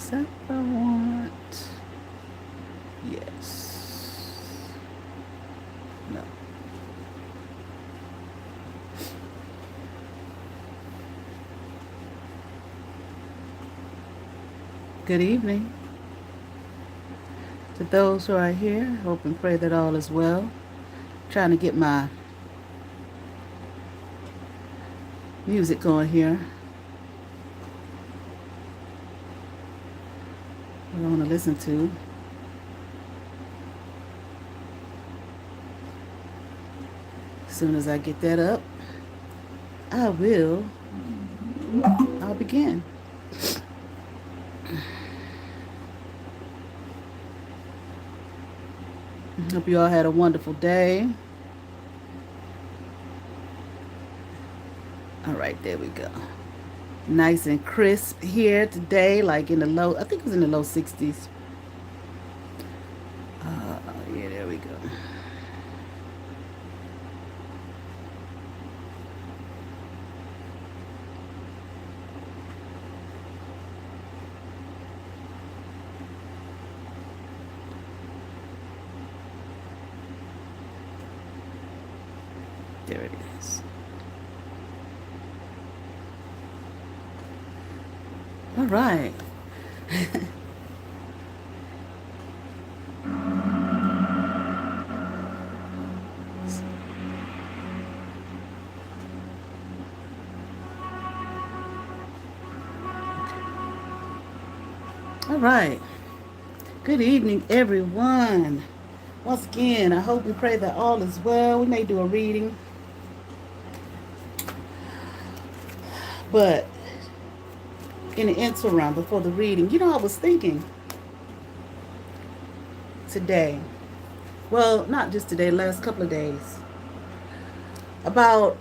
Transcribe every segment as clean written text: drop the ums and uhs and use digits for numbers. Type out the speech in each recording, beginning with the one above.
Except I want... Yes. No. Good evening to those who are here. Hope and pray that all is well. Trying to get my music going here. What I want to listen to. As soon as I get that up, I'll begin. Hope you all had a wonderful day. All right, there we go. Nice and crisp here today, like in the low, I think it was in the low 60s. Yeah, there we go. There it is. All right. All right. Good evening, everyone. Once again, I hope and pray that all is well. We may do a reading, but in the interim, before the reading, I was thinking today, well, not just today, last couple of days, about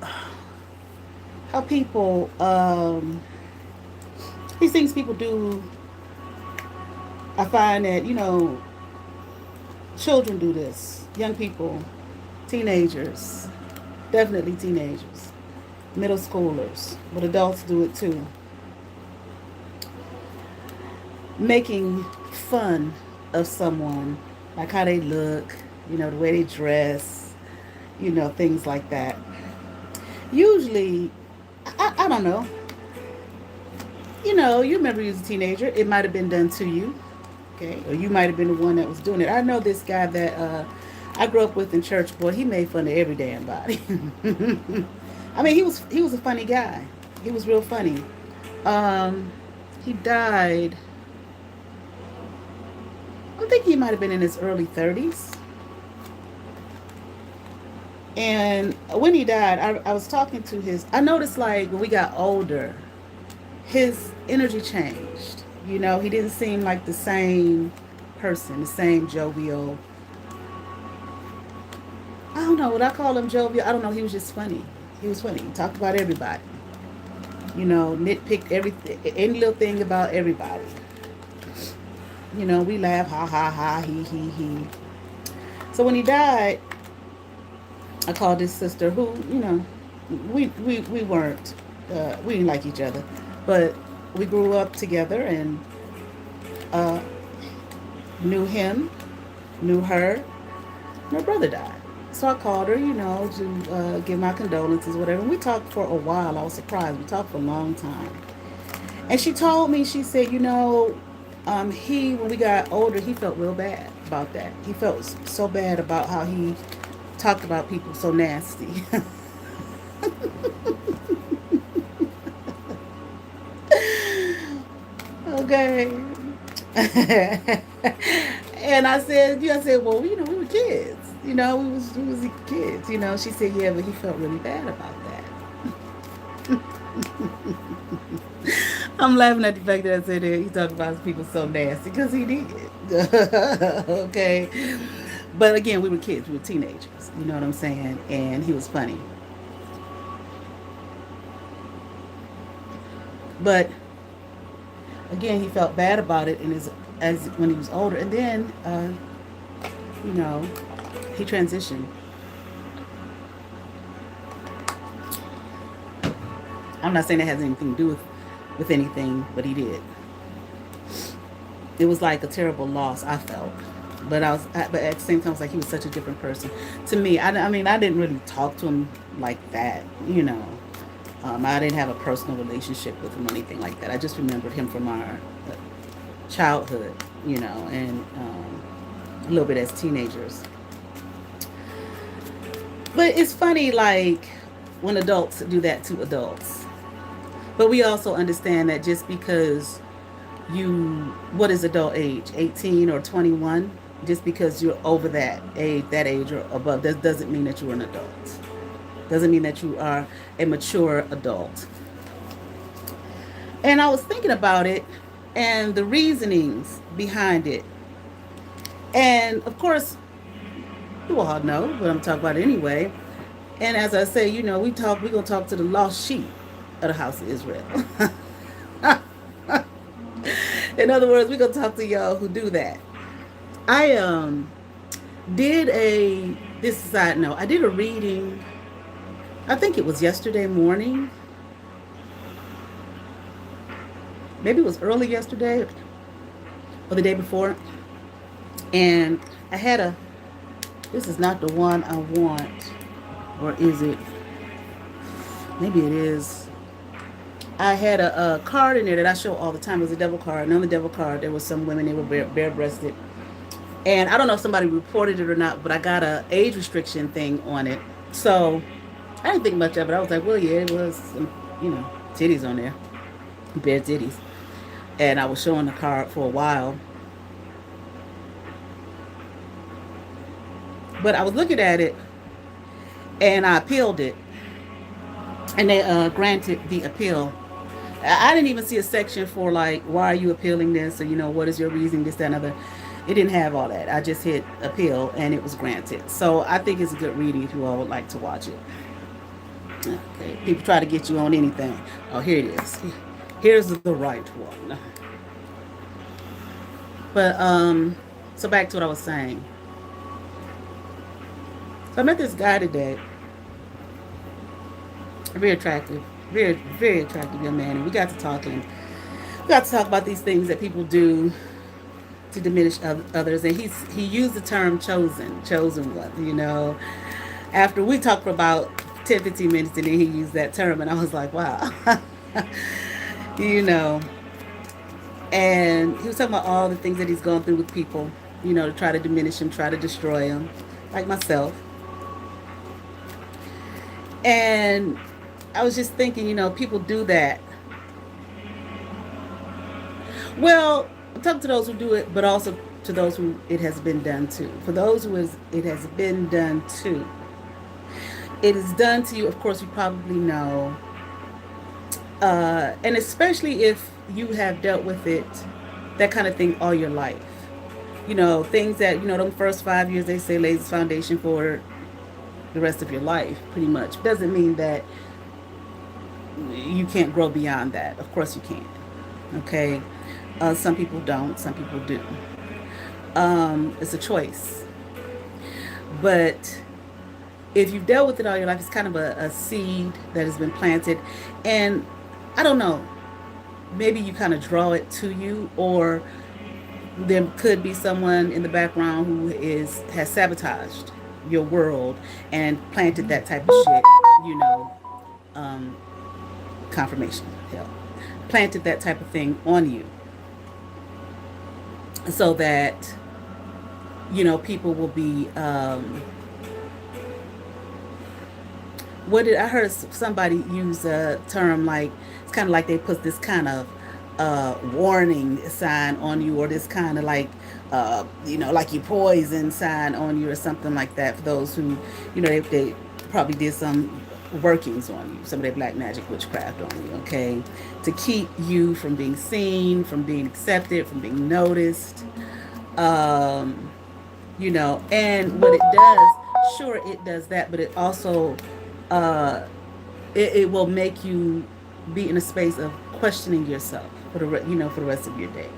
how people, these things people do. I find that, children do this, young people, teenagers, definitely teenagers, middle schoolers, but adults do it too. Making fun of someone, like how they look, the way they dress, things like that. Usually, I don't know. You remember you was a teenager. It might have been done to you, okay? Or you might have been the one that was doing it. I know this guy that I grew up with in church. Boy, he made fun of every damn body. I mean, he was a funny guy. He was real funny. He died. I think he might have been in his early 30s. And when he died, I was talking to I noticed like when we got older, his energy changed. He didn't seem like the same person, the same jovial. I don't know, would I call him jovial? I don't know. He was just funny. He was funny. He talked about everybody. Nitpicked everything, any little thing about everybody. We laugh, ha ha ha, he. So when he died, I called his sister, who, we weren't, we didn't like each other, but we grew up together and uh, knew him, knew her. My brother died. So I called her, to give my condolences, whatever. And we talked for a while. I was surprised. We talked for a long time. And she told me, she said, when we got older, he felt real bad about that. He felt so bad about how he talked about people so nasty. Okay. And I said, well, we were kids. We was kids. She said, yeah, but he felt really bad about that. I'm laughing at the fact that I said that he talked about people so nasty because he did. Okay. But again, we were kids. We were teenagers. You know what I'm saying? And he was funny. But again, he felt bad about it, and as when he was older, and then you know, he transitioned. I'm not saying it has anything to do with anything, but he did. it was like a terrible loss, I felt. But at the same time, I was like, he was such a different person to me. I mean, I didn't really talk to him like that, you know. I didn't have a personal relationship with him or anything like that. I just remembered him from our childhood, you know, and a little bit as teenagers. But it's funny, like, when adults do that to adults. But we also understand that just because what is adult age? 18 or 21? Just because you're over that age or above, that doesn't mean that you're an adult. Doesn't mean that you are a mature adult. And I was thinking about it and the reasonings behind it. And of course, you all know what I'm talking about anyway. And as I say, you know, we're gonna talk to the lost sheep of the house of Israel. In other words, we're gonna talk to y'all who do that. I did a this side note. I did a reading. I think it was yesterday morning. Maybe it was early yesterday or the day before. And I had this is not the one I want. Or is it? Maybe it is. I had a card in there that I show all the time. It was a devil card. And on the devil card, there was some women, they were bare-breasted. And I don't know if somebody reported it or not, but I got a age restriction thing on it. So I didn't think much of it. I was like, well, yeah, it was some, you know, titties on there. Bare titties. And I was showing the card for a while. But I was looking at it, and I appealed it. And they granted the appeal. I didn't even see a section for, like, why are you appealing this? Or, you know, what is your reason, this, that, and other. It didn't have all that. I just hit appeal, and it was granted. So I think it's a good reading if you all would like to watch it. Okay. People try to get you on anything. Oh, here it is. Here's the right one. But, so back to what I was saying. So I met this guy today. Very attractive. Very, very attractive young man. And we got to talking. We got to talk about these things that people do to diminish others. And he used the term chosen one, you know. After we talked for about 10, 15 minutes, and then he used that term, and I was like, wow. You know. And he was talking about all the things that he's gone through with people, you know, to try to diminish him, try to destroy him, like myself. And I was just thinking, you know, people do that. Well, I'm talking to those who do it, but also to those who it has been done to. For those who it has been done to. It is done to you, of course, you probably know. And especially if you have dealt with it, that kind of thing all your life. You know, things that, you know, them first 5 years, they say lays the foundation for the rest of your life, pretty much. Doesn't mean that you can't grow beyond that. Of course you can. Okay? Some people don't. Some people do. It's a choice. But if you've dealt with it all your life, it's kind of a seed that has been planted. And I don't know, maybe you kind of draw it to you, or there could be someone in the background who has sabotaged your world and planted that type of shit, you know, confirmation, hell, planted that type of thing on you so that, you know, people will be, I heard somebody use a term like, it's kind of like they put this kind of warning sign on you, or this kind of like, you know, like you poison sign on you or something like that, for those who, you know, they probably did some workings on you, some of their black magic witchcraft on you, okay, to keep you from being seen, from being accepted, from being noticed, you know. And what it does, sure, it does that, but it also it will make you be in a space of questioning yourself for the rest of your days.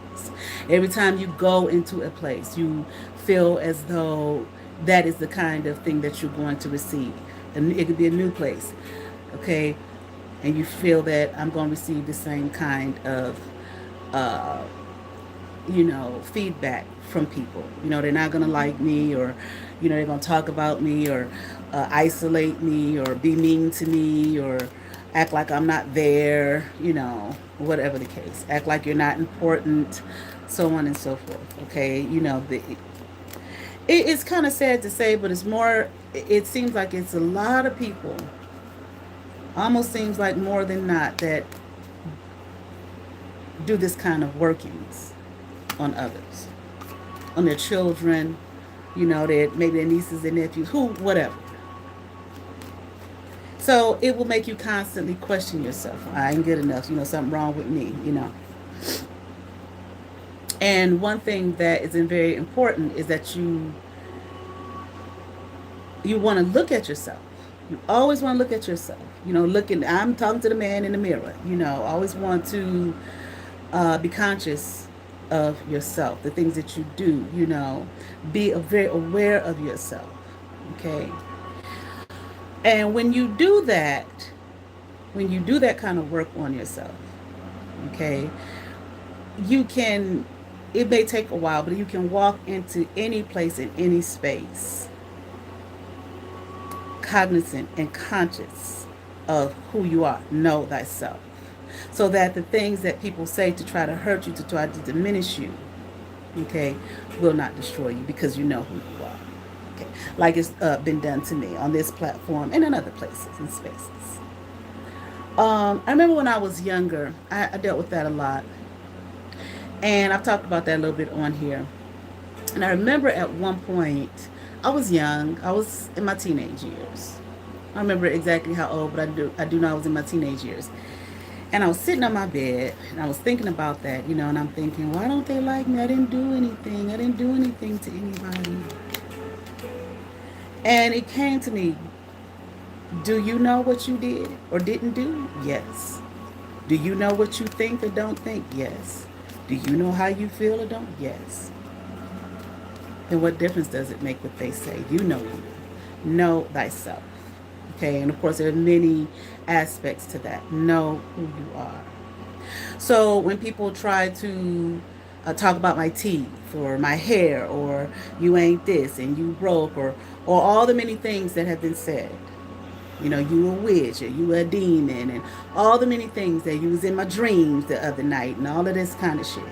Every time you go into a place, you feel as though that is the kind of thing that you're going to receive. And it could be a new place, okay? And you feel that I'm going to receive the same kind of feedback from people. They're not going to like me, or, they're going to talk about me, or isolate me, or be mean to me, or act like I'm not there, whatever the case. Act like you're not important, so on and so forth. Okay. It's kind of sad to say, but it seems like it's a lot of people, almost seems like more than not, that do this kind of workings on others, on their children, maybe their nieces and nephews, whatever. So it will make you constantly question yourself. I ain't good enough, something wrong with me. And one thing that is very important is that you want to look at yourself. You always want to look at yourself. I'm talking to the man in the mirror. Always want to be conscious of yourself, the things that you do. Be very aware of yourself. Okay. And when you do that kind of work on yourself, okay, you can. It may take a while, but you can walk into any place, in any space, cognizant and conscious of who you are. Know thyself. So that the things that people say to try to hurt you, to try to diminish you, okay, will not destroy you, because you know who you are. Okay. Like it's been done to me on this platform and in other places and spaces. I remember when I was younger, I dealt with that a lot. And I've talked about that a little bit on here. And I remember at one point, I was young. I was in my teenage years. I remember exactly how old, but I do know I was in my teenage years. And I was sitting on my bed, and I was thinking about that, and I'm thinking, why don't they like me? I didn't do anything. I didn't do anything to anybody. And it came to me, do you know what you did or didn't do? Yes. Do you know what you think or don't think? Yes. Do you know how you feel or don't? Yes. Then what difference does it make what they say? You know you. Know thyself. Okay, and of course there are many aspects to that. Know who you are. So when people try to talk about my teeth or my hair, or you ain't this and you broke, or all the many things that have been said, you a witch, or you a demon, and all the many things that you was in my dreams the other night, and all of this kind of shit.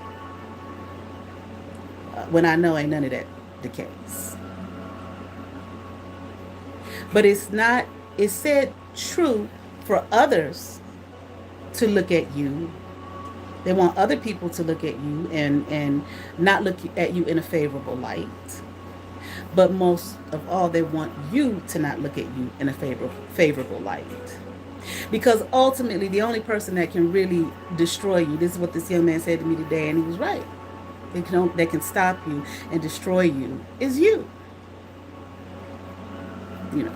When I know ain't none of that the case. But it's said true for others to look at you. They want other people to look at you and not look at you in a favorable light. But most of all, they want you to not look at you in a favorable light. Because ultimately, the only person that can really destroy you, this is what this young man said to me today, and he was right. That can stop you and destroy you is you. You know.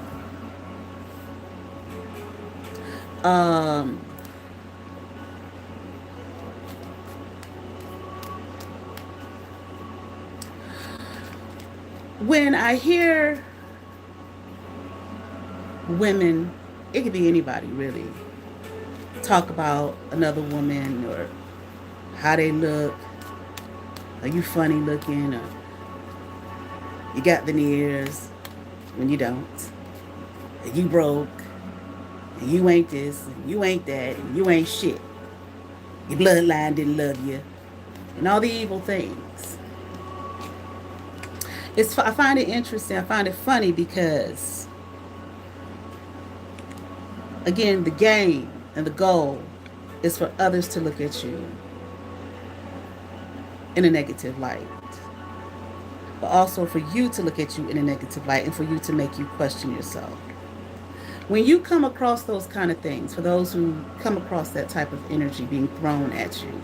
When I hear women, it could be anybody really, talk about another woman or how they look, are you funny looking, or you got veneers when you don't, and you broke, and you ain't this, and you ain't that, and you ain't shit, your bloodline didn't love you, and all the evil things. I find it interesting. I find it funny because, again, the game and the goal is for others to look at you in a negative light, but also for you to look at you in a negative light and for you to make you question yourself. When you come across those kind of things, for those who come across that type of energy being thrown at you,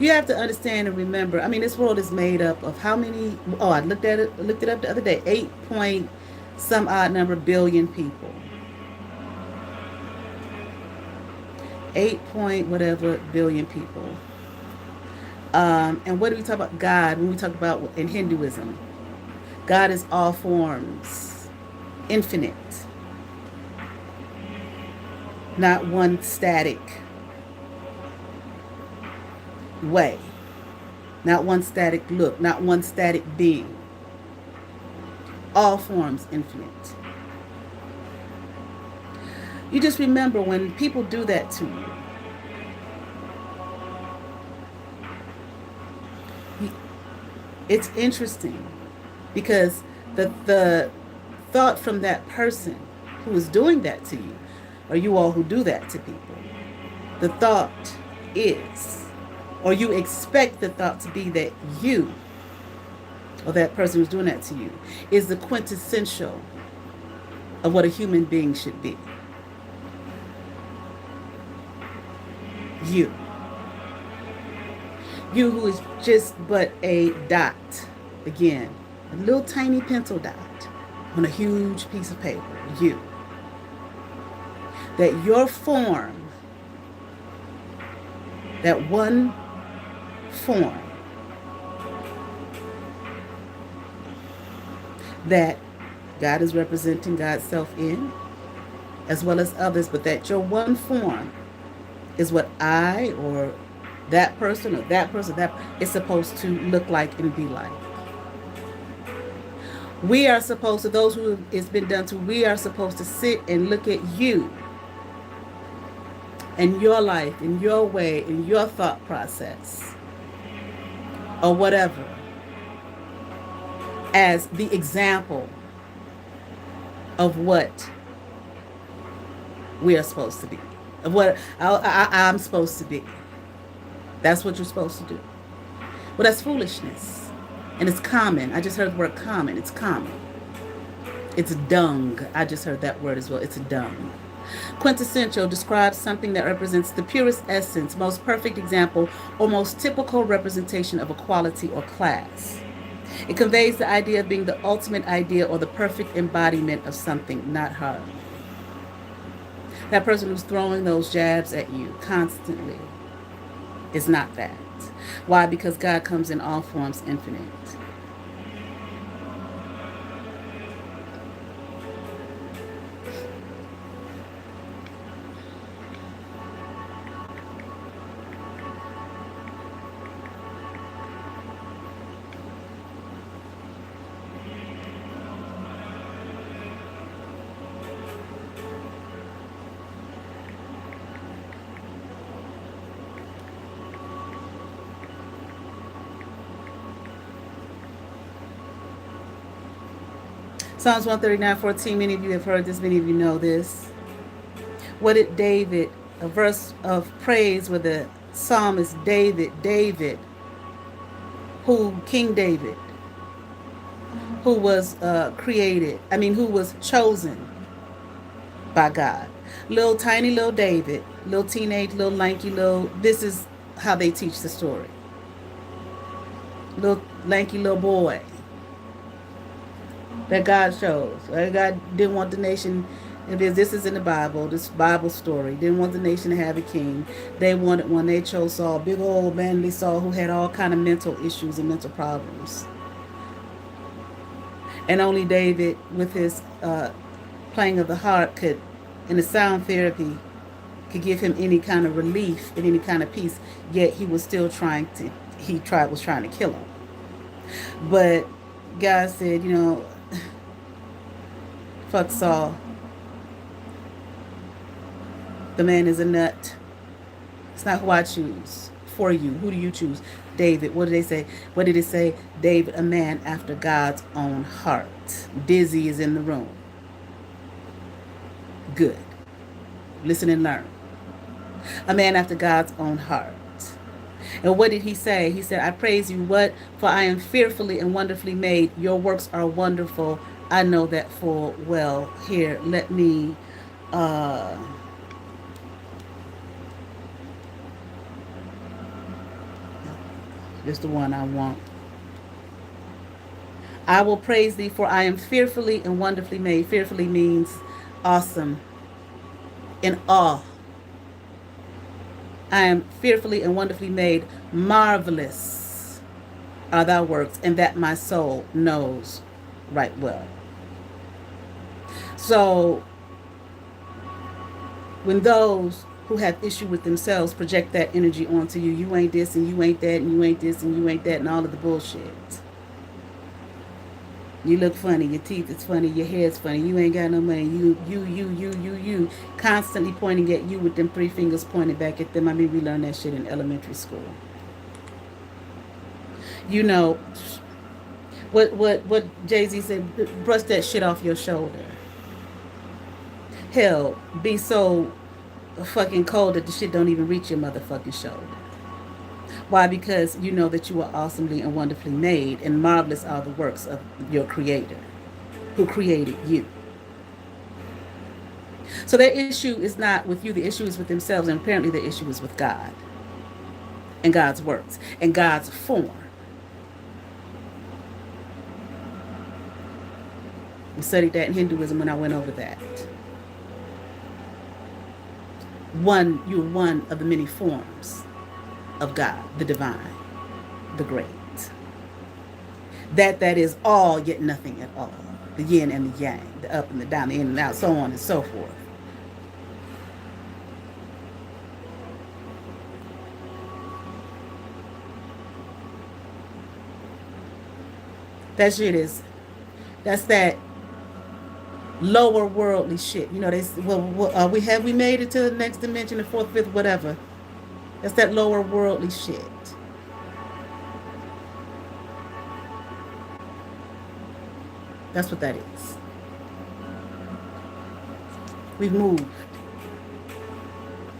you have to understand and remember, I mean, this world is made up of how many, I looked it up the other day, 8 point some odd number billion people. 8 point whatever billion people. And what do we talk about God when we talk about in Hinduism? God is all forms, infinite, not one static. way, not one static look, not one static being. All forms infinite. You just remember when people do that to you, it's interesting because the thought from that person who is doing that to you, or you all who do that to people, the thought is, or you expect the thought to be that you, or that person who's doing that to you, is the quintessential of what a human being should be. You. You who is just but a dot. Again, a little tiny pencil dot on a huge piece of paper. You. That your form, that one form, that God is representing God's self in, as well as others, but that your one form is what I or that person that is supposed to look like and be like. We are supposed to, those who it's been done to, we are supposed to sit and look at you and your life, in your way, in your thought process, or whatever, as the example of what we are supposed to be, of what I'm supposed to be. That's what you're supposed to do. Well, that's foolishness. And it's common. I just heard the word common. It's common. It's dung. I just heard that word as well. It's dung. Quintessential describes something that represents the purest essence, most perfect example, or most typical representation of a quality or class. It conveys the idea of being the ultimate idea or the perfect embodiment of something, not her. That person who's throwing those jabs at you constantly is not that. Why? Because God comes in all forms infinite. Psalms 139:14, many of you have heard this, many of you know this. What did David, a verse of praise where the psalmist David, King David, who was who was chosen by God. Little tiny little David, little teenage, little lanky, this is how they teach the story. Little lanky little boy that God chose. God didn't want the nation, this is in the Bible, this Bible story, didn't want the nation to have a king. They wanted one. They chose Saul, big old manly Saul who had all kind of mental issues and mental problems. And only David, with his playing of the harp, could, and the sound therapy, could give him any kind of relief and any kind of peace. Yet he was still trying to kill him. But God said, fuck Saul. The man is a nut. It's not who I choose for you. Who do you choose? David. What did they say? What did it say? David, a man after God's own heart. Dizzy is in the room. Good. Listen and learn. A man after God's own heart. And what did he say? He said, I praise you, what? For I am fearfully and wonderfully made. Your works are wonderful. I know that full well. Here, let me just the one I want. I will praise thee, for I am fearfully and wonderfully made. Fearfully means awesome, in awe. I am fearfully and wonderfully made. Marvelous are thy works, and that my soul knows right well. So, when those who have issue with themselves project that energy onto you. You ain't this and you ain't that and you ain't this and you ain't that and all of the bullshit. You look funny, your teeth is funny, your hair's funny, you ain't got no money, you, constantly pointing at you with them three fingers pointed back at them. I mean, we learned that shit in elementary school. You know, what Jay-Z said, brush that shit off your shoulder. Hell, be so fucking cold that the shit don't even reach your motherfucking shoulder. Why? Because you know that you are awesomely and wonderfully made, and marvelous are the works of your creator who created you. So their issue is not with you, the issue is with themselves, and apparently the issue is with God and God's works and God's form. We studied that in Hinduism when I went over that. You're one of the many forms of God, the divine, the great. That is all yet nothing at all. The yin and the yang, the up and the down, the in and out, so on and so forth. That shit is, that's that lower worldly shit. You know, we made it to the next dimension, the fourth, fifth, whatever. That's that lower worldly shit. That's what that is. We've moved.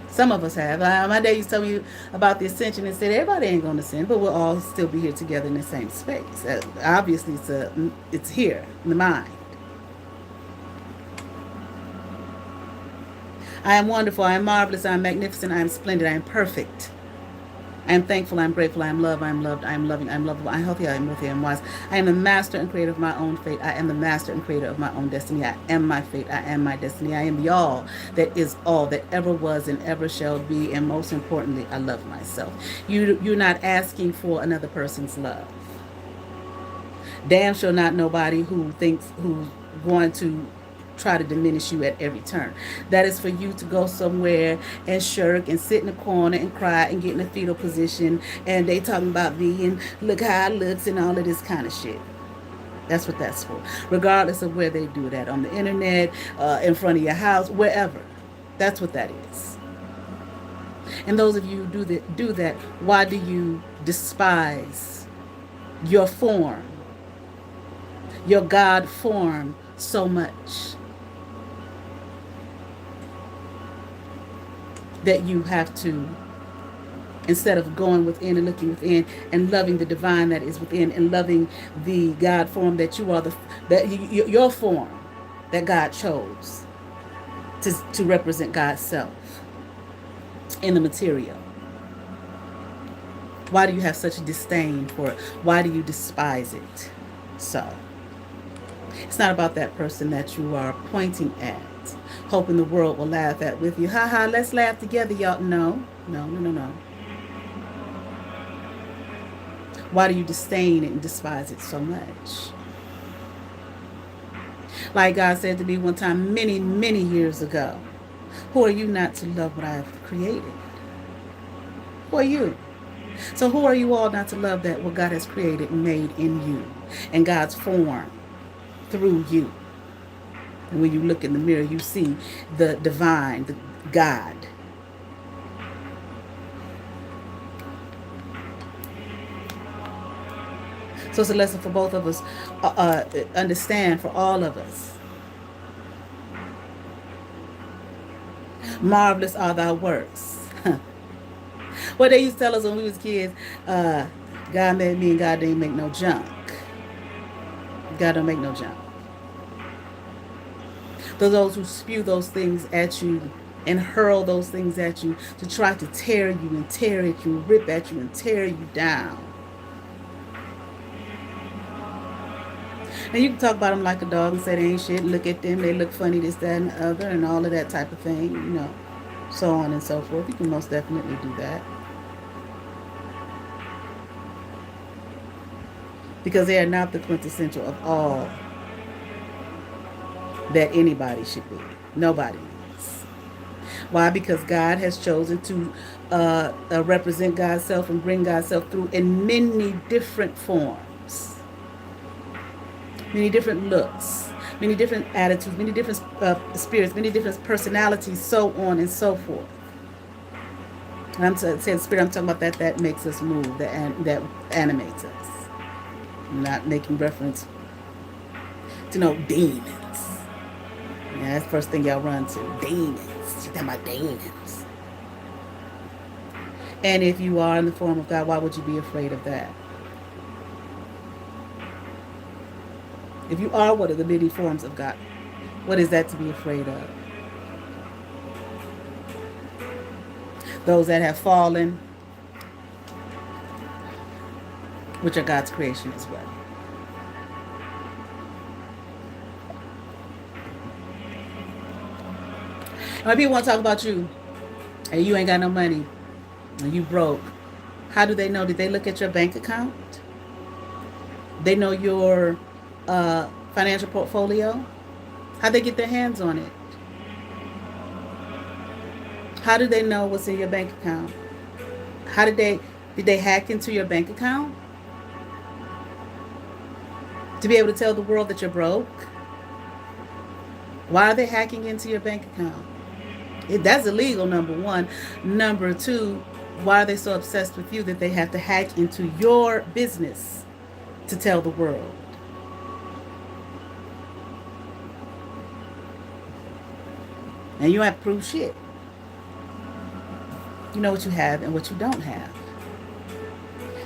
Some of us have. My dad used to tell me about the ascension and said everybody ain't going to ascend, but we'll all still be here together in the same space. Obviously, it's here in the mind. I am wonderful. I am marvelous. I am magnificent. I am splendid. I am perfect. I am thankful. I am grateful. I am loved. I am loved. I am loving. I am lovable. I am healthy. I am wealthy. I am wise. I am the master and creator of my own fate. I am the master and creator of my own destiny. I am my fate. I am my destiny. I am the all that is all that ever was and ever shall be. And most importantly, I love myself. You're not asking for another person's love. Damn sure not nobody who's going to try to diminish you at every turn. That is for you to go somewhere and shirk and sit in a corner and cry and get in a fetal position and they talking about me and look how I looks and all of this kind of shit. That's what that's for. Regardless of where they do that, on the internet, in front of your house, wherever. That's what that is. And those of you who do that, why do you despise your form, your God form so much that you have to, instead of going within and looking within and loving the divine that is within and loving the God form that you are, your form that God chose to represent God's self in the material. Why do you have such a disdain for it? Why do you despise it? So it's not about that person that you are pointing at, hoping the world will laugh at with you. Ha ha, let's laugh together, y'all. No. Why do you disdain it and despise it so much? Like God said to me one time, many, many years ago, who are you not to love what I have created? Who are you? So who are you all not to love that what God has created and made in you and God's form through you? And when you look in the mirror, you see the divine, the God. So it's a lesson for both of us, understand for all of us. Marvelous are thy works. What they used to tell us when we was kids, God made me and God didn't make no junk. God don't make no junk. Those who spew those things at you and hurl those things at you to try to tear you and tear at you, rip at you and tear you down. And you can talk about them like a dog and say they ain't shit, look at them, they look funny, this, that, and the other, and all of that type of thing, you know, so on and so forth. You can most definitely do that. Because they are not the quintessential of all that anybody should be. Nobody is. Why? Because God has chosen to represent God's self and bring God's self through in many different forms, many different looks, many different attitudes, many different spirits, many different personalities, so on and so forth. And I'm saying spirit, I'm talking about that makes us move, that animates us. I'm not making reference to no demons. Yeah, that's the first thing y'all run to. Demons. You're talking about demons. And if you are in the form of God, why would you be afraid of that? If you are one of the many forms of God, what is that to be afraid of? Those that have fallen, which are God's creation as well. And when people want to talk about you, and you ain't got no money, and you broke, how do they know? Did they look at your bank account? They know your financial portfolio? How'd they get their hands on it? How do they know what's in your bank account? Did they hack into your bank account? To be able to tell the world that you're broke? Why are they hacking into your bank account? That's illegal, number one. Number two, why are they so obsessed with you that they have to hack into your business to tell the world? And you don't have to prove shit. You know what you have and what you don't have.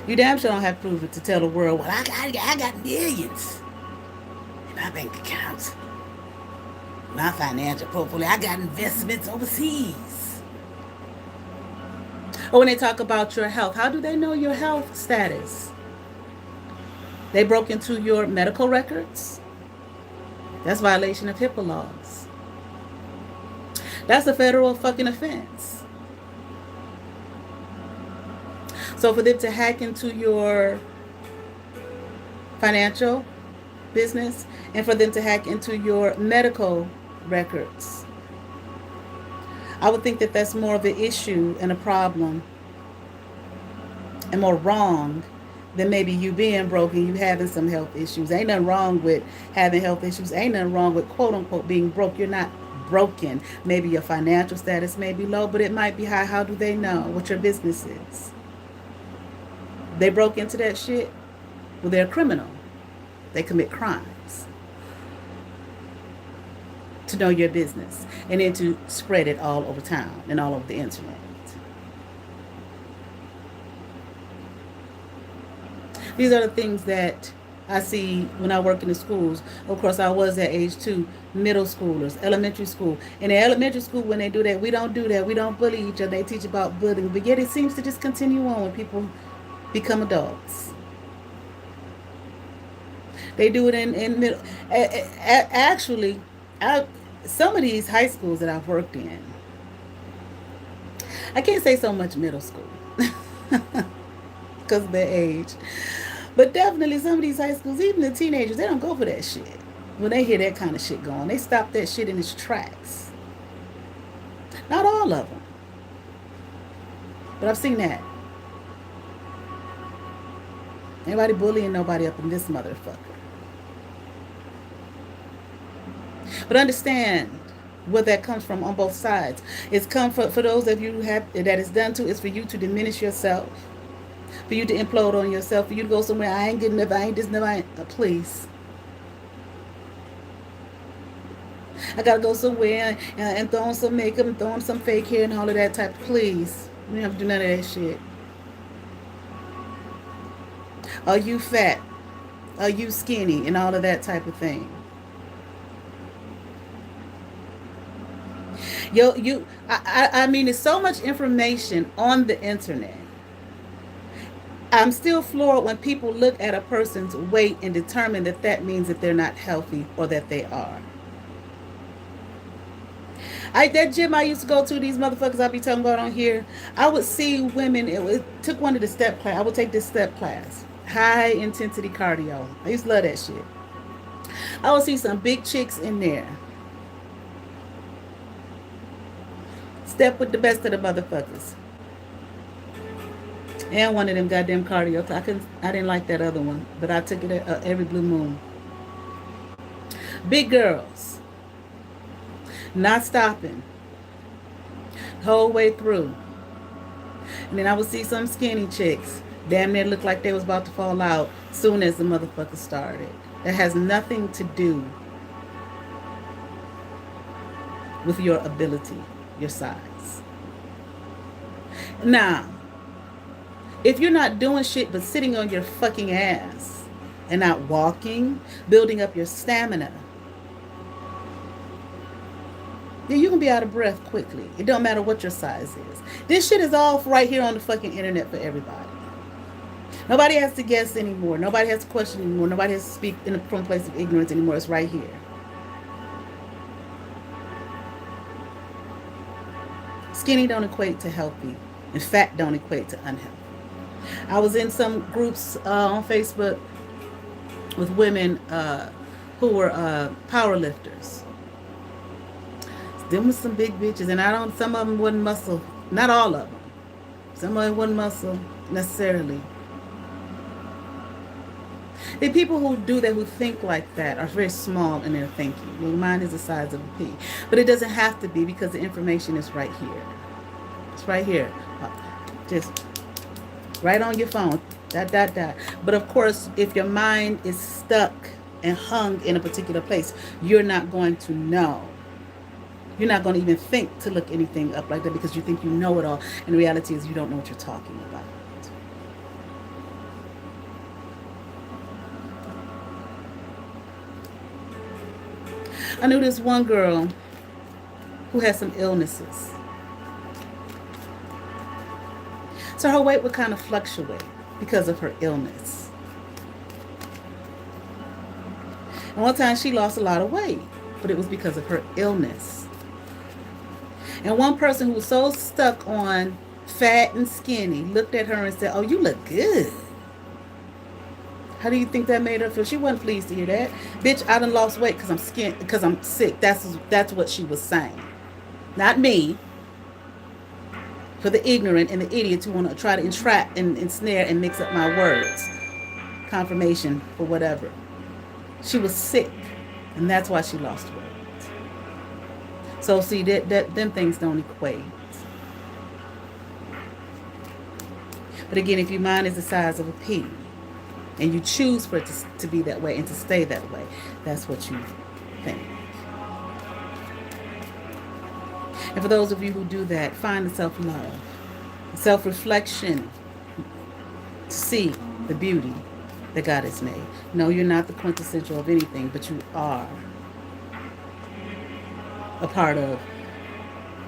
You damn sure don't have to prove it to tell the world, well, I got millions in my bank accounts. My financial portfolio, I got investments overseas. Or when they talk about your health, how do they know your health status? They broke into your medical records? That's violation of HIPAA laws. That's a federal fucking offense. So for them to hack into your financial business and for them to hack into your medical records, I would think that that's more of an issue and a problem and more wrong than maybe you being broken, you having some health issues. Ain't nothing wrong with having health issues. Ain't nothing wrong with quote unquote being broke. You're not broken. Maybe your financial status may be low, but it might be high. How do they know what your business is? They broke into that shit. Well, they're a criminal. They commit crimes to know your business and then to spread it all over town and all over the internet. These are the things that I see when I work in the schools. Of course, I was at age 2, middle schoolers, elementary school. In the elementary school, when they do that, we don't do that. We don't bully each other. They teach about bullying. But yet it seems to just continue on when people become adults. They do it in middle. Actually, some of these high schools that I've worked in, I can't say so much middle school because of their age. But definitely some of these high schools, even the teenagers, they don't go for that shit. When they hear that kind of shit going, they stop that shit in its tracks. Not all of them. But I've seen that. Anybody bullying nobody up in this motherfucker. But understand where that comes from on both sides. It's come for those of you who have that is done to, is for you to diminish yourself. For you to implode on yourself. For you to go somewhere, I ain't good enough, I ain't this enough, I ain't, please. I gotta go somewhere and throw on some makeup and throw on some fake hair and all of that type. Please. We don't have to do none of that shit. Are you fat? Are you skinny? And all of that type of thing. I mean, there's so much information on the internet. I'm still floored when people look at a person's weight and determine that that means that they're not healthy or that they are. That gym I used to go to, these motherfuckers I be talking about on here, I would see women, it took one of the step class, I would take this step class, high intensity cardio. I used to love that shit. I would see some big chicks in there. Step with the best of the motherfuckers. And one of them goddamn cardio. I didn't like that other one, but I took it every blue moon. Big girls, not stopping, the whole way through. And then I would see some skinny chicks, damn near look like they was about to fall out soon as the motherfucker started. That has nothing to do with your ability, your size. Now, if you're not doing shit but sitting on your fucking ass and not walking, building up your stamina, then you can be out of breath quickly. It don't matter what your size is. This shit is all right here on the fucking internet for everybody. Nobody has to guess anymore. Nobody has to question anymore. Nobody has to speak from a place of ignorance anymore. It's right here. Skinny don't equate to healthy, and fat don't equate to unhealthy. I was in some groups on Facebook with women who were power lifters. Them was some big bitches, and some of them wasn't muscle. Not all of them. Some of them wasn't muscle necessarily. The people who do that, who think like that, are very small in their thinking. Your mind is the size of a pea. But it doesn't have to be, because the information is right here. It's right here. Just right on your phone. But of course, if your mind is stuck and hung in a particular place, you're not going to know. You're not going to even think to look anything up like that, because you think you know it all. And the reality is you don't know what you're talking about. I knew this one girl who had some illnesses. So her weight would kind of fluctuate because of her illness. And one time she lost a lot of weight, but it was because of her illness. And one person who was so stuck on fat and skinny looked at her and said, "Oh, you look good." How do you think that made her feel? She wasn't pleased to hear that. Bitch, I done lost weight because I'm sick. That's what she was saying. Not me. For the ignorant and the idiots who want to try to entrap and ensnare and mix up my words. Confirmation for whatever. She was sick, and that's why she lost weight. So see, them things don't equate. But again, if your mind is the size of a pea, and you choose for it to be that way and to stay that way, that's what you think. And for those of you who do that, find the self-love, self-reflection, to see the beauty that God has made. No, you're not the quintessential of anything, but you are a part of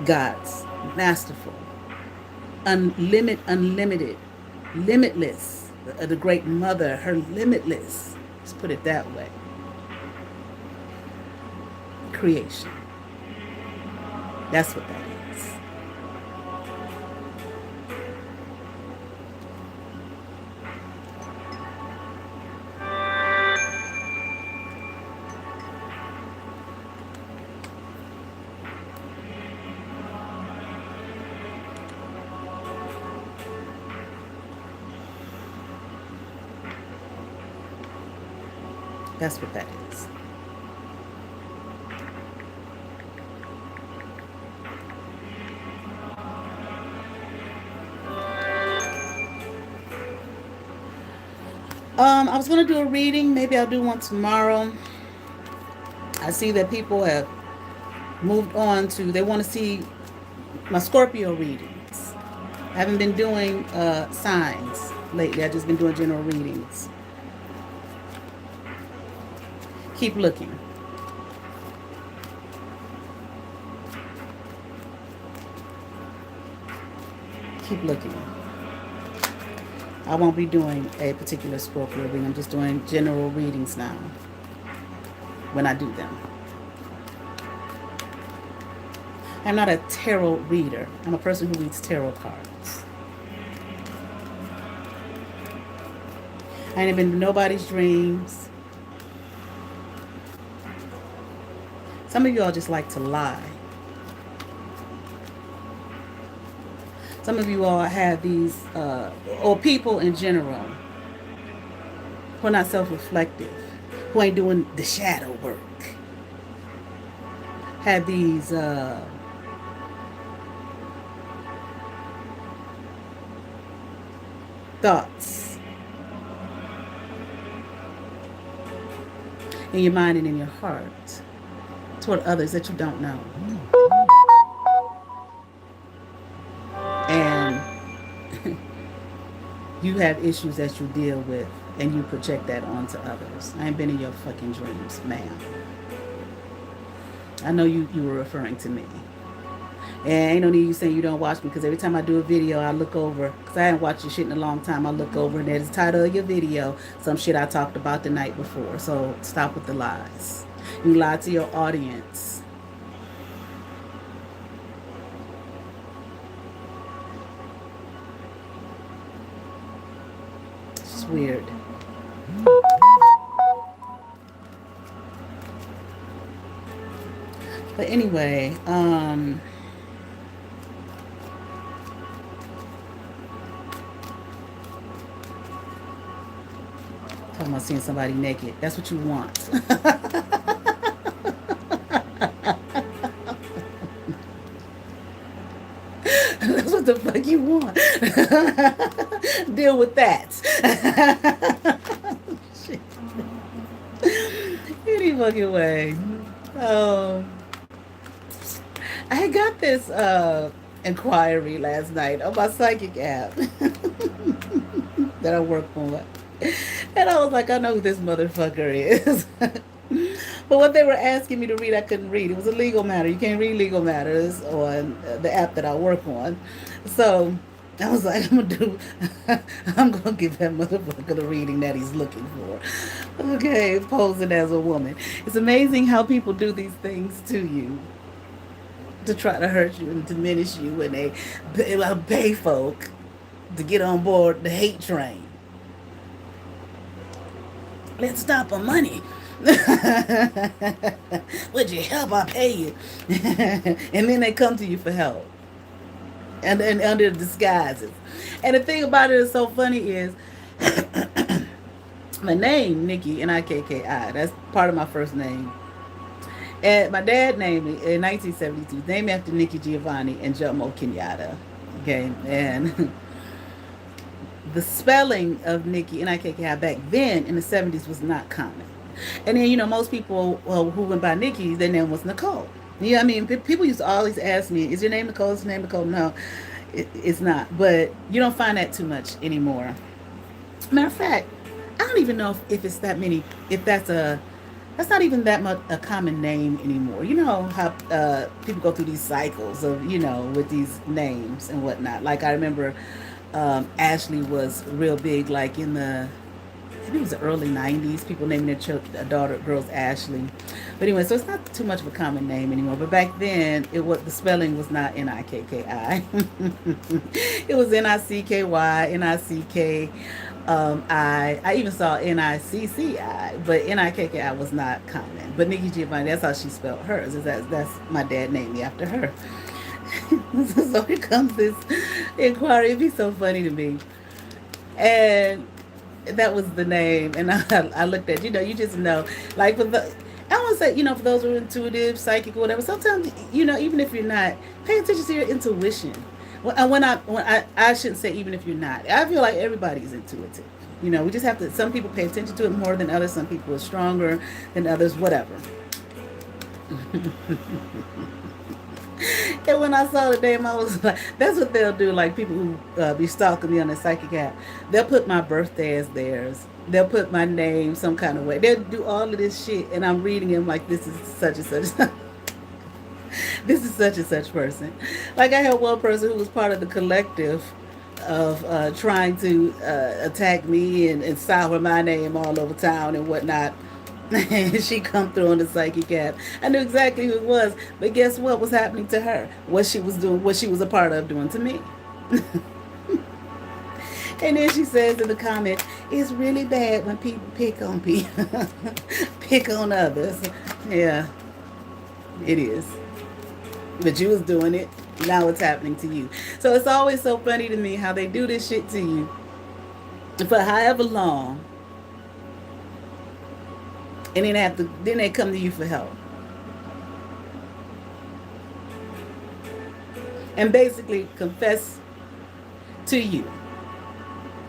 God's masterful, unlimited, limitless, the great mother, her limitless, let's put it that way, creation. That's what that is. That's what that is. I was going to do a reading. Maybe I'll do one tomorrow. I see that people have moved on to, they want to see my Scorpio readings. I haven't been doing signs lately. I've just been doing general readings. Keep looking. Keep looking. I won't be doing a particular Scorpio reading. I'm just doing general readings now when I do them. I'm not a tarot reader. I'm a person who reads tarot cards. I ain't been in nobody's dreams. Some of y'all just like to lie. Some of you all have these, or people in general, who are not self-reflective, who ain't doing the shadow work, have these thoughts in your mind and in your heart toward others that you don't know. And you have issues that you deal with and you project that onto others. I ain't been in your fucking dreams, ma'am. I know you were referring to me. And ain't no need you saying you don't watch me, because every time I do a video, I look over, because I haven't watched your shit in a long time. I look over and there's the title of your video, some shit I talked about the night before. So stop with the lies. You lie to your audience. It's just weird. But anyway, talking about seeing somebody naked. That's what you want. That's what the fuck you want. Deal with that. Shit. Any fucking way. I got this inquiry last night on my psychic app that I work on. And I was like, I know who this motherfucker is. But what they were asking me to read, I couldn't read. It was a legal matter. You can't read legal matters on the app that I work on. So I was like, I'm gonna give that motherfucker the reading that he's looking for. Okay, posing as a woman. It's amazing how people do these things to you to try to hurt you and diminish you, when they pay folk to get on board the hate train. Let's stop on money. Would you help? I'll pay you. And then they come to you for help. And then under disguises. And the thing about it is so funny is my name, Nikki, N-I-K-K-I. That's part of my first name. And my dad named me in 1972. Named me after Nikki Giovanni and Jomo Kenyatta. Okay, and the spelling of Nikki, N-I-K-K-I, back then in the 70s was not common. And then, most people who went by Nikki, their name was Nicole. You know what I mean? People used to always ask me, is your name Nicole? Is your name Nicole? No, it's not. But you don't find that too much anymore. Matter of fact, I don't even know if it's that many, that's not even that much a common name anymore. You know how people go through these cycles of, with these names and whatnot. Like I remember Ashley was real big, like in the, I think it was the early 90s, people naming their girls Ashley. But anyway, so it's not too much of a common name anymore. But back then, the spelling was not N-I-K-K-I. It was N-I-C-K-Y, N-I-C-K. I even saw N-I-C-C-I, but N-I-K-K-I was not common. But Nikki Giovanni, that's how she spelled hers. That's my dad named me after her. So here comes this inquiry. It'd be so funny to me. And that was the name. And I looked at, you just know. Like, I want to say, for those who are intuitive, psychic, or whatever, sometimes, even if you're not, pay attention to your intuition. When I shouldn't say even if you're not. I feel like everybody's intuitive. We just have to, some people pay attention to it more than others. Some people are stronger than others, whatever. And when I saw the name, I was like, that's what they'll do. Like people who be stalking me on the psychic app, they'll put my birthday as theirs. They'll put my name some kind of way. They'll do all of this shit, and I'm reading them like this is such and such. This is such and such person. Like I had one person who was part of the collective of trying to attack me and sour my name all over town and whatnot. And she come through on the psychic app. I knew exactly who it was, but guess what was happening to her? What she was doing, what she was a part of doing to me. And then she says in the comment, it's really bad when people pick on people, pick on others. Yeah, it is. But you was doing it. Now it's happening to you. So it's always so funny to me how they do this shit to you for however long, and then they come to you for help. And basically confess to you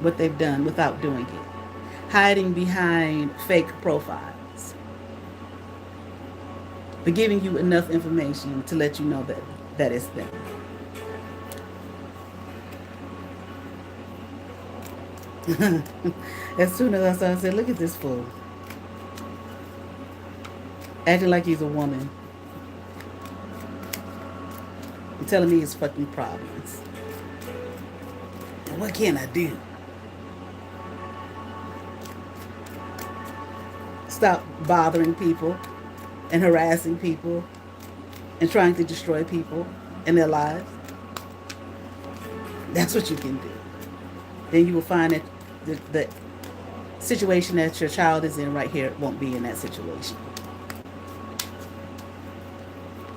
what they've done without doing it, hiding behind fake profiles, but giving you enough information to let you know that it's them. As soon as I saw it, I said, look at this fool. Acting like he's a woman. And telling me his fucking problems. And what can I do? Stop bothering people and harassing people and trying to destroy people and their lives. That's what you can do. Then you will find that the situation that your child is in right here won't be in that situation.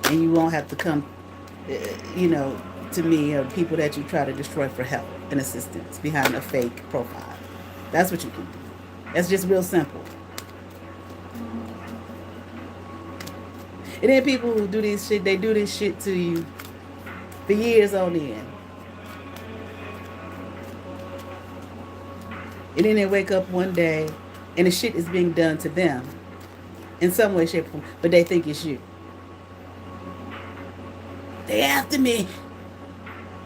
And you won't have to come, to me or people that you try to destroy for help and assistance behind a fake profile. That's what you can do. That's just real simple. And then people who do this shit, they do this shit to you for years on end. And then they wake up one day and the shit is being done to them in some way, shape, or form, but they think it's you. They after me.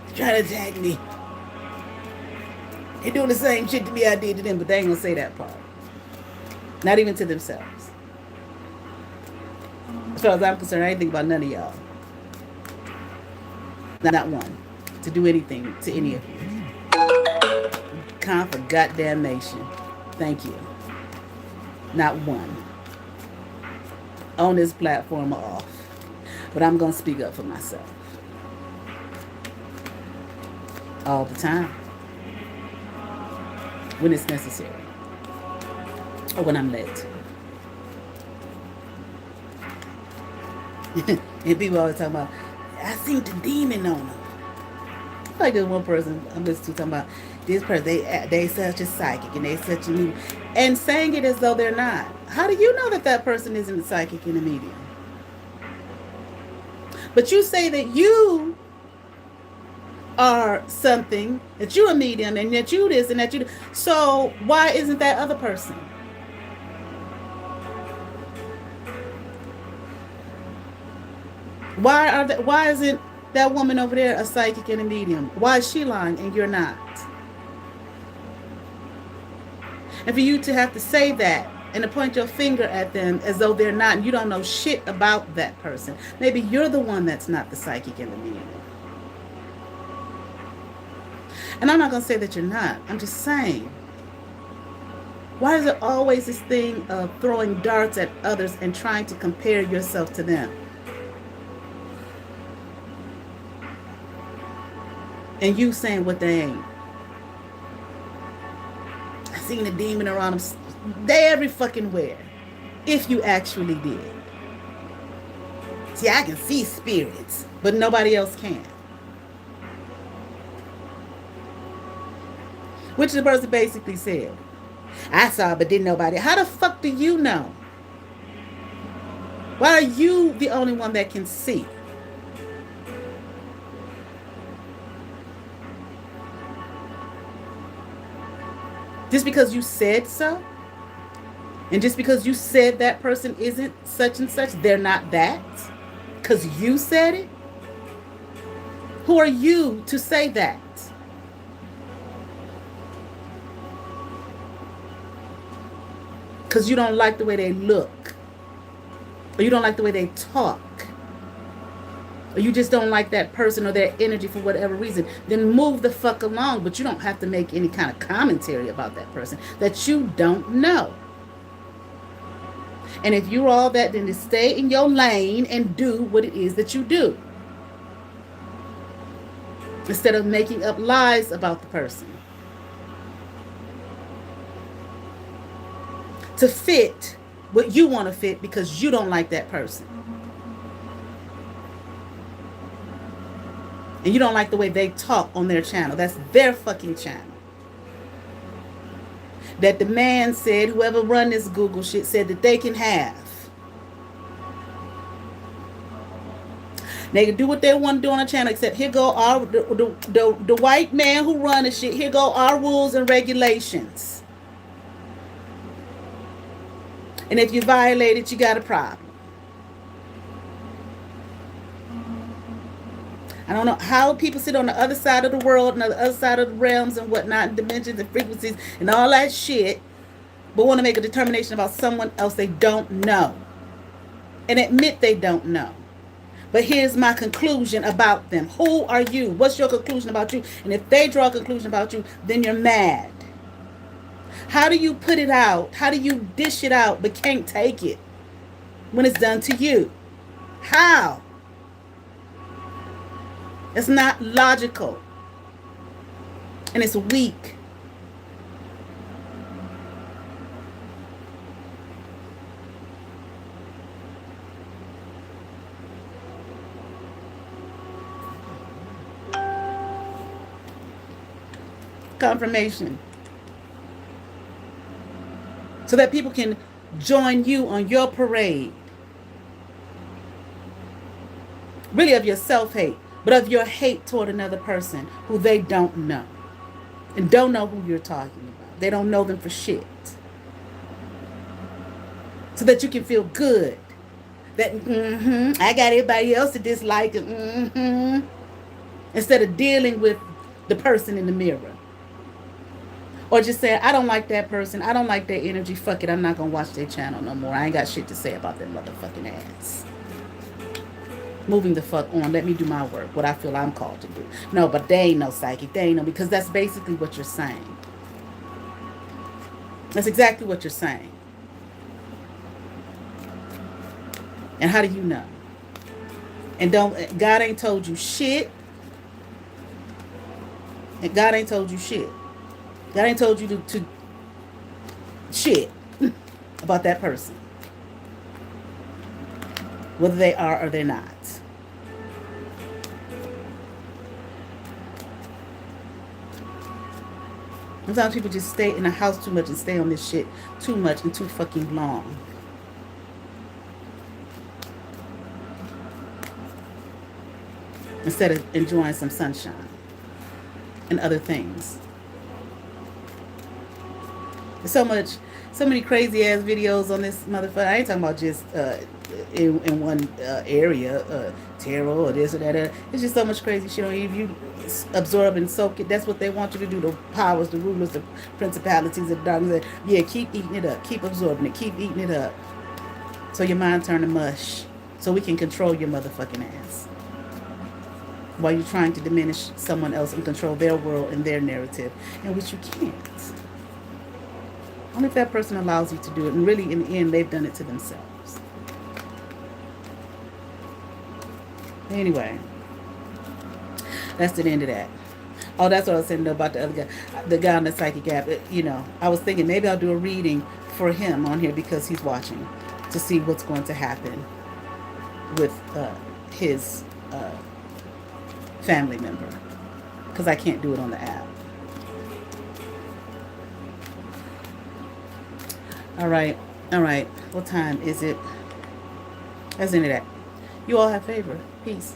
They're trying to attack me. They doing the same shit to me I did to them, but they ain't gonna say that part. Not even to themselves. As far as I'm concerned, I ain't think about none of y'all. Not one. To do anything to any of you. For goddamn nation. Thank you. Not one. On this platform or off. But I'm going to speak up for myself. All the time. When it's necessary. Or when I'm led to. And people always talking about, I seen the demon on them. Like this one person I'm listening to talking about, this person, they such a psychic and they such a medium. And saying it as though they're not. How do you know that person isn't a psychic and a medium? But you say that you are something, that you're a medium and that you this and that you. So why isn't that other person? Why isn't that woman over there a psychic and a medium? Why is she lying and you're not? And for you to have to say that and to point your finger at them as though they're not, and you don't know shit about that person. Maybe you're the one that's not the psychic and the medium. And I'm not going to say that you're not. I'm just saying. Why is it always this thing of throwing darts at others and trying to compare yourself to them? And you saying what they ain't. I seen a demon around them. They every fucking where. If you actually did. See, I can see spirits, but nobody else can. Which the person basically said. I saw, but didn't nobody. How the fuck do you know? Why are you the only one that can see? Just because you said so? And just because you said that person isn't such and such, they're not that? Because you said it? Who are you to say that? Because you don't like the way they look. Or you don't like the way they talk. Or you just don't like that person or their energy for whatever reason. Then move the fuck along. But you don't have to make any kind of commentary about that person that you don't know. And if you're all that, then to stay in your lane and do what it is that you do. Instead of making up lies about the person. To fit what you want to fit because you don't like that person. And you don't like the way they talk on their channel. That's their fucking channel. That the man said, whoever run this Google shit, said that they can have. They can do what they want to do on the channel, except here go our the white man who run the shit. Here go our rules and regulations. And if you violate it, you got a problem. I don't know how people sit on the other side of the world and on the other side of the realms and whatnot, and dimensions and frequencies and all that shit, but want to make a determination about someone else they don't know. And admit they don't know. But here's my conclusion about them. Who are you? What's your conclusion about you? And if they draw a conclusion about you, then you're mad. How do you put it out? How do you dish it out but can't take it when it's done to you? How? It's not logical. And it's weak. Confirmation. So that people can join you on your parade. Really of your self-hate, but of your hate toward another person who they don't know. And don't know who you're talking about. They don't know them for shit. So that you can feel good. That, I got everybody else to dislike it. Instead of dealing with the person in the mirror. Or just say, I don't like that person. I don't like their energy. Fuck it. I'm not going to watch their channel no more. I ain't got shit to say about their motherfucking ass. Moving the fuck on. Let me do my work. What I feel I'm called to do. No, but they ain't no psychic. They ain't no. Because that's basically what you're saying. That's exactly what you're saying. And how do you know? And God ain't told you shit. And God ain't told you shit. God ain't told you to shit about that person. Whether they are or they're not. Sometimes people just stay in the house too much and stay on this shit too much and too fucking long. Instead of enjoying some sunshine and other things. There's so many crazy ass videos on this motherfucker. I ain't talking about just in one area, tarot or this or that. It's just so much crazy shit. If you absorb and soak it, that's what they want you to do. The powers, the rulers, the principalities, the darkness. Yeah, keep eating it up. Keep absorbing it. Keep eating it up. So your mind turn to mush. So we can control your motherfucking ass. While you're trying to diminish someone else and control their world and their narrative. In which you can't. Only if that person allows you to do it. And really, in the end, they've done it to themselves. Anyway. That's the end of that. Oh, that's what I was saying about the other guy. The guy on the psychic app. I was thinking maybe I'll do a reading for him on here because he's watching. To see what's going to happen with his family member. Because I can't do it on the app. All right. What time is it? That's the end of that. You all have favor. Peace.